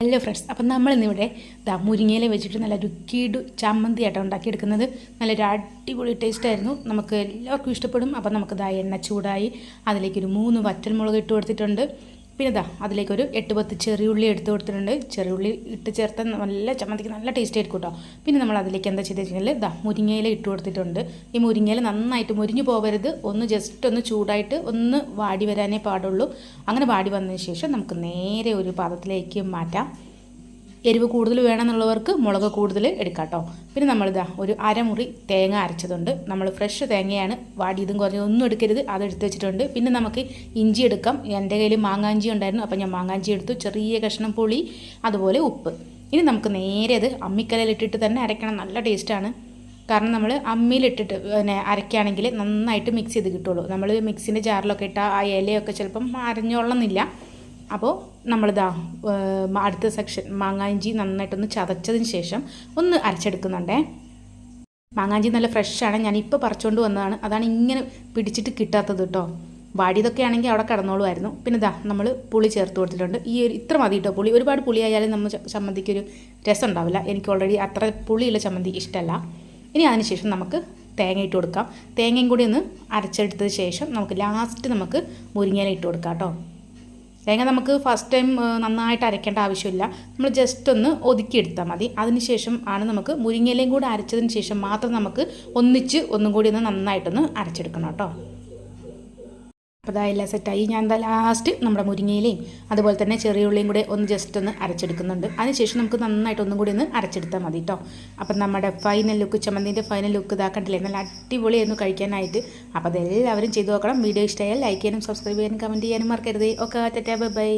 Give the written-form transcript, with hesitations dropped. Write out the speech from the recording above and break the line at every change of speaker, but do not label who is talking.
Hello friends, അപ്പം നമ്മളിന്നിവിടെ മുരിങ്ങയില വെച്ചിട്ട് നല്ല രുക്കിയിട്ട് ചമ്മന്തിയായിട്ടാണ് ഉണ്ടാക്കിയെടുക്കുന്നത്. നല്ലൊരു അടിപൊളി ടേസ്റ്റായിരുന്നു. നമുക്ക് എല്ലാവർക്കും ഇഷ്ടപ്പെടും. അപ്പം നമുക്ക് എണ്ണ ചൂടായി അതിലേക്കൊരു 3 വറ്റൽമുളക് ഇട്ട് കൊടുത്തിട്ടുണ്ട്. പിന്നെ അതിലേക്കൊരു 8-10 ചെറിയുള്ളി എടുത്ത് കൊടുത്തിട്ടുണ്ട്. ചെറിയുള്ളി ഇട്ട് ചേർത്ത് നല്ല ചമ്മന്തിക്ക് നല്ല ടേസ്റ്റ് ആയിരിക്കും കേട്ടോ. പിന്നെ നമ്മൾ അതിലേക്ക് എന്താ ചെയ്ത് വെച്ചാൽ മുരിങ്ങയില ഇട്ട് കൊടുത്തിട്ടുണ്ട്. ഈ മുരിങ്ങയില നന്നായിട്ട് മുരിഞ്ഞു പോകരുത്, ജസ്റ്റ് ഒന്ന് ചൂടായിട്ട് ഒന്ന് വാടി വരാനേ പാടുള്ളൂ. അങ്ങനെ വാടി വന്നതിന് ശേഷം നമുക്ക് നേരെ ഒരു പാത്രത്തിലേക്ക് മാറ്റാം. എരിവ് കൂടുതൽ വേണമെന്നുള്ളവർക്ക് മുളക് കൂടുതൽ എടുക്കാം കേട്ടോ. പിന്നെ നമ്മളിതാ ഒരു അരമുറി തേങ്ങ അരച്ചതുണ്ട്. നമ്മൾ ഫ്രഷ് തേങ്ങയാണ്, വാടിയതും കുറഞ്ഞതൊന്നും എടുക്കരുത്, അതെടുത്ത് വെച്ചിട്ടുണ്ട്. പിന്നെ നമുക്ക് ഇഞ്ചി എടുക്കാം. എൻ്റെ കയ്യിൽ മാങ്ങാഞ്ചി ഉണ്ടായിരുന്നു, അപ്പോൾ ഞാൻ മാങ്ങാഞ്ചി എടുത്തു. ചെറിയ കഷ്ണം പുളി, അതുപോലെ ഉപ്പ്. ഇനി നമുക്ക് നേരെ അത് അമ്മിക്കല്ലിലിട്ടിട്ട് തന്നെ അരയ്ക്കണം. നല്ല ടേസ്റ്റാണ്. കാരണം നമ്മൾ അമ്മിയിലിട്ടിട്ട് അരയ്ക്കുകയാണെങ്കിൽ നന്നായിട്ട് മിക്സ് ചെയ്ത് കിട്ടുള്ളൂ. നമ്മൾ മിക്സിൻ്റെ ജാറിലൊക്കെ ഇട്ടാൽ ആ ഇലയൊക്കെ ചിലപ്പം അരഞ്ഞോളണമെന്നില്ല. അപ്പോൾ നമ്മളിതാ അടുത്ത സെക്ഷൻ മാങ്ങാഞ്ചി നന്നായിട്ടൊന്ന് ചതച്ചതിന് ശേഷം ഒന്ന് അരച്ചെടുക്കുന്നുണ്ടേ. മാങ്ങാഞ്ചി നല്ല ഫ്രഷാണ്, ഞാനിപ്പോൾ പറിച്ചുകൊണ്ട് വന്നതാണ്. അതാണ് ഇങ്ങനെ പിടിച്ചിട്ട് കിട്ടാത്തത് കേട്ടോ. വാടിയതൊക്കെ ആണെങ്കിൽ അവിടെ കിടന്നോളുമായിരുന്നു. പിന്നെ നമ്മൾ പുളി ചേർത്ത് കൊടുത്തിട്ടുണ്ട്. ഇത്ര മതി കേട്ടോ. പുളി ഒരുപാട് പുളിയായാലും നമ്മൾ ചമ്മന്തിക്കൊരു രസം ഉണ്ടാവില്ല. എനിക്ക് ഓൾറെഡി അത്ര പുളിയുള്ള ചമ്മന്തി ഇഷ്ടമല്ല. ഇനി അതിന് ശേഷം നമുക്ക് തേങ്ങ ഇട്ട് കൊടുക്കാം. തേങ്ങയും കൂടി ഒന്ന് അരച്ചെടുത്തതിന് ശേഷം നമുക്ക് ലാസ്റ്റ് നമുക്ക് മുരിങ്ങയില ഇട്ട് കൊടുക്കാം കേട്ടോ. തേങ്ങ നമുക്ക് ഫസ്റ്റ് ടൈം നന്നായിട്ട് അരയ്ക്കേണ്ട ആവശ്യമില്ല. നമ്മൾ ജസ്റ്റ് ഒന്ന് ഒതുക്കിയെടുത്താൽ മതി. അതിനുശേഷം ആണ് നമുക്ക് മുരിങ്ങയിലയും കൂടി അരച്ചതിന് ശേഷം മാത്രം നമുക്ക് ഒന്നും കൂടി ഒന്ന് നന്നായിട്ടൊന്ന് അരച്ചെടുക്കണം കേട്ടോ. അപ്പോൾ എല്ലാം സെറ്റായി. ഞാൻ ലാസ്റ്റ് നമ്മുടെ മുരിങ്ങയിലയും അതുപോലെ തന്നെ ചെറിയ ഉള്ളിയും കൂടെ ഒന്ന് ജസ്റ്റ് ഒന്ന് അരച്ചെടുക്കുന്നുണ്ട്. അതിനുശേഷം നമുക്ക് നന്നായിട്ട് ഒന്നും കൂടി ഒന്ന് അരച്ചെടുത്താൽ മതി കേട്ടോ. അപ്പം നമ്മുടെ ഫൈനൽ ലുക്ക്, ചമ്മന്തിൻ്റെ ഫൈനൽ ലുക്ക് ഇതാക്കണ്ടില്ലേ, നല്ല അടിപൊളിയായിരുന്നു കഴിക്കാനായിട്ട്. അപ്പോൾ അതെല്ലാവരും ചെയ്തു നോക്കണം. വീഡിയോ ഇഷ്ടമായാൽ ലൈക്ക് ചെയ്യാനും സബ്സ്ക്രൈബ് ചെയ്യാനും കമൻറ്റ് ചെയ്യാനും മറക്കരുത്. Okay, Tata, bye bye.